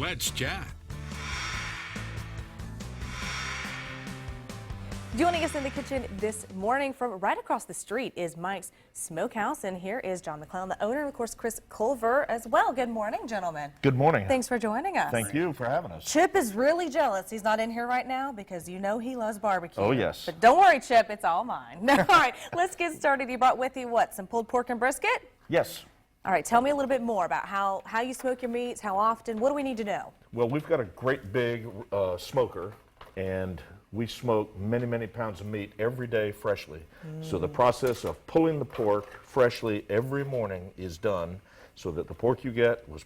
Let's chat. Joining us in the kitchen this morning from right across the street is Mike's Smokehouse, and here is John McClellan, the owner, and of course Chris Culver as well. Good morning, gentlemen. Good morning. Thanks for joining us. Thank you for having us. Chip is really jealous. He's not in here right now because you know he loves barbecue. Oh, yes. But don't worry, Chip, it's all mine. All right, let's get started. You brought with you what, some pulled pork and brisket? Yes. All right, tell me a little bit more about how you smoke your meats, how often, what do we need to know? Well, we've got a great big smoker, and we smoke many, many pounds of meat every day freshly. So the process of pulling the pork freshly every morning is done so that the pork you get was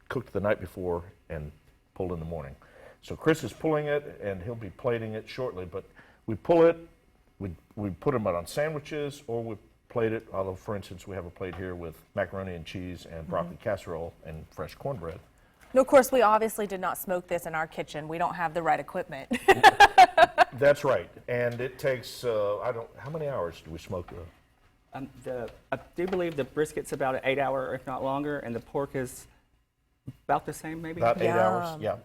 cooked the night before and pulled in the morning. So Chris is pulling it, and he'll be plating it shortly, but we pull it, we put them on sandwiches, or we plate it, although, for instance, we have a plate here with macaroni and cheese and broccoli casserole and fresh cornbread. No, of course, we obviously did not smoke this in our kitchen. We don't have the right equipment. That's right, and it takes, how many hours do we smoke? I do believe the brisket's about an 8-hour, if not longer, and the pork is about the same, maybe? About 8 hours, Yum. yeah.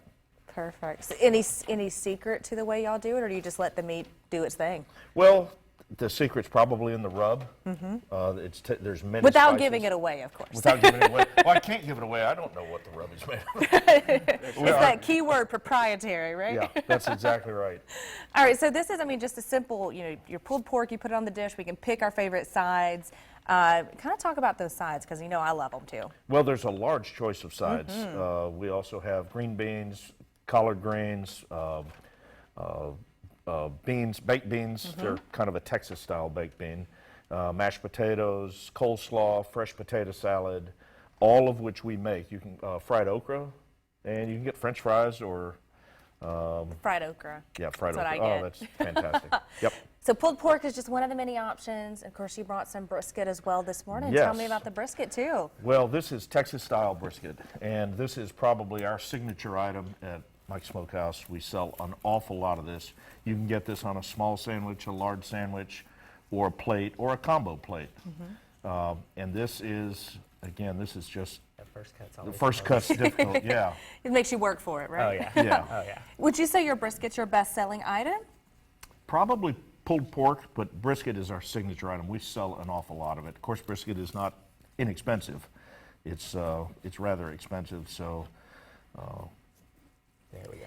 Perfect. So any secret to the way y'all do it, or do you just let the meat do its thing? Well, the secret's probably in the rub. There's many Without spices. giving it away, of course. Without giving it away. Well, I can't give it away. I don't know what the rub is made of. It's that key word, proprietary, right? Yeah, that's exactly right. All right, so this is, just a simple, your pulled pork, you put it on the dish, we can pick our favorite sides. Kind of talk about those sides, because I love them too. Well, there's a large choice of sides. We also have green beans, collard greens, beans, baked beans. They're kind of a Texas-style baked bean. Mashed potatoes, coleslaw, fresh potato salad, all of which we make. You can fried okra, and you can get French fries or Fried okra. yeah, fried That's okra. what I Oh, get. that's fantastic. Yep. So pulled pork is just one of the many options. Of course, you brought some brisket as well this morning. Tell me Yes. about the brisket too. Well, this is Texas-style brisket, and this is probably our signature item at Mike's Smokehouse. We sell an awful lot of this. You can get this on a small sandwich, a large sandwich, or a plate, or a combo plate. And this is, again, this is just, The first cut's the always first cut's difficult, yeah. It makes you work for it, Oh, right? yeah. Yeah. Oh, yeah. Would you say your brisket's your best-selling item? Probably pulled pork, but brisket is our signature item. We sell an awful lot of it. Of course, brisket is not inexpensive. It's rather expensive, so There we go.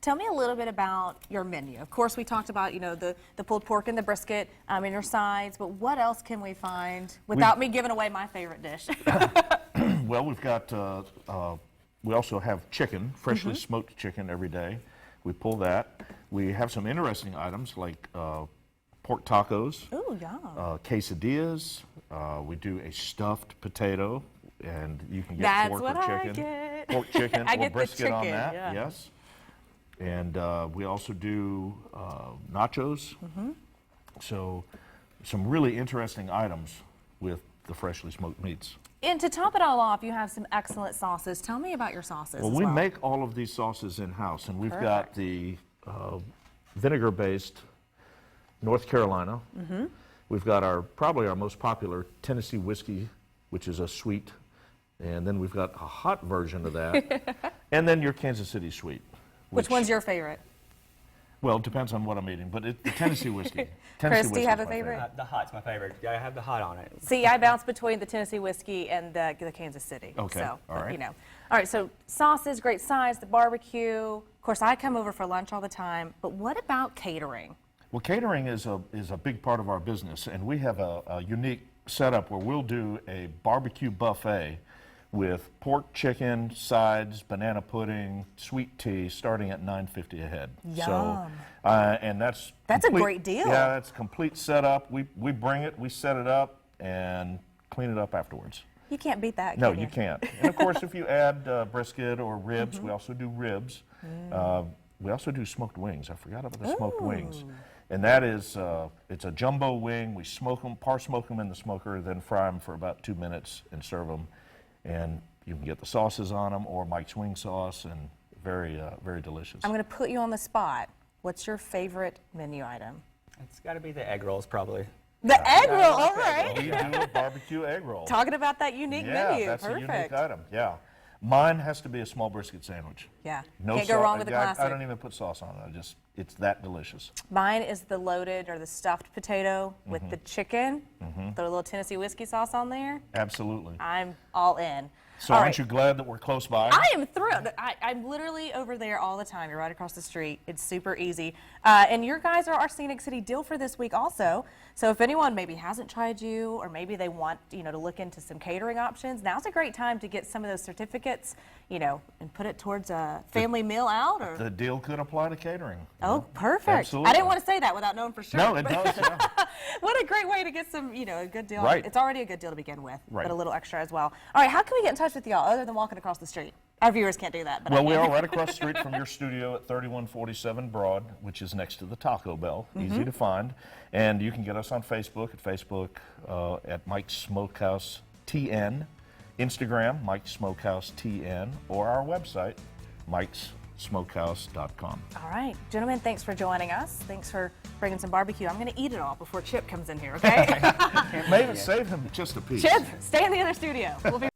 Tell me a little bit about your menu. Of course, we talked about, the pulled pork and the brisket and your sides, but what else can we find without me giving away my favorite dish? well, we've got, we also have chicken, freshly smoked chicken every day. We pull that. We have some interesting items like pork tacos, Ooh, yum. quesadillas. We do a stuffed potato, and you can get That's pork what or I chicken. get. Pork chicken I or get the brisket on chicken, that, yeah. yes. And we also do nachos. So some really interesting items with the freshly smoked meats. And to top it all off, you have some excellent sauces. Tell me about your sauces. Well, as we make all of these sauces in-house, and we've got the vinegar-based North Carolina. We've got probably our most popular Tennessee whiskey, which is a sweet, and then we've got a hot version of that, and then your Kansas City sweet. Which one's your favorite? Well, it depends on what I'm eating, but the Tennessee whiskey. Chris, do you have a whiskey's my favorite? The hot's my favorite. Yeah, I have the hot on it. See, I bounce between the Tennessee whiskey and the Kansas City. Okay, So, all right. All right, so sauces, great size, the barbecue. Of course, I come over for lunch all the time, but what about catering? Well, catering is a big part of our business, and we have a unique setup where we'll do a barbecue buffet with pork, chicken, sides, banana pudding, sweet tea, starting at $9.50 a head. Yum. So, and that's a great deal. Yeah, that's complete setup. We bring it, we set it up, and clean it up afterwards. You can't beat that, No, can you can't. And of course, if you add brisket or ribs, we also do ribs. We also do smoked wings. I forgot about the smoked wings. And that is, it's a jumbo wing. We smoke them, par-smoke them in the smoker, then fry them for about 2 minutes and serve them. And you can get the sauces on them or Mike's wing sauce, and very, very delicious. I'm going to put you on the spot. What's your favorite menu item? It's got to be the egg rolls, probably. The egg roll, all like egg right. We do a barbecue egg roll. Talking about that unique Yeah, menu. that's Perfect. a unique item, yeah. Mine has to be a small brisket sandwich. Yeah. No Can't go wrong with the I classic. don't even put sauce on it. It's that delicious. Mine is the loaded or the stuffed potato with Mm-hmm. the chicken, throw a little Tennessee whiskey sauce on there. Absolutely. I'm all in. So All aren't right. you glad that we're close by? I am thrilled. I'm literally over there all the time. You're right across the street. It's super easy. And your guys are our Scenic City deal for this week also. So if anyone maybe hasn't tried you or maybe they want, to look into some catering options, now's a great time to get some of those certificates, and put it towards a family meal out. Or The deal could apply to catering. Oh, perfect. Absolutely. I didn't want to say that without knowing for sure. No, it but- does. Yeah. What a great way to get some, a good deal. Right. It's already a good deal to begin with, Right. but a little extra as well. All right, how can we get in touch with y'all other than walking across the street? Our viewers can't do that, but Well, I we can. are right across the street from your studio at 3147 Broad, which is next to the Taco Bell. Easy to find. And you can get us on Facebook at Mike's Smokehouse TN, Instagram, Mike's Smokehouse TN, or our website, mikessmokehouse.com. All right, gentlemen, thanks for joining us. Thanks for bringing some barbecue. I'm going to eat it all before Chip comes in here, okay? Maybe save him just a piece. Chip, stay in the other studio. We'll be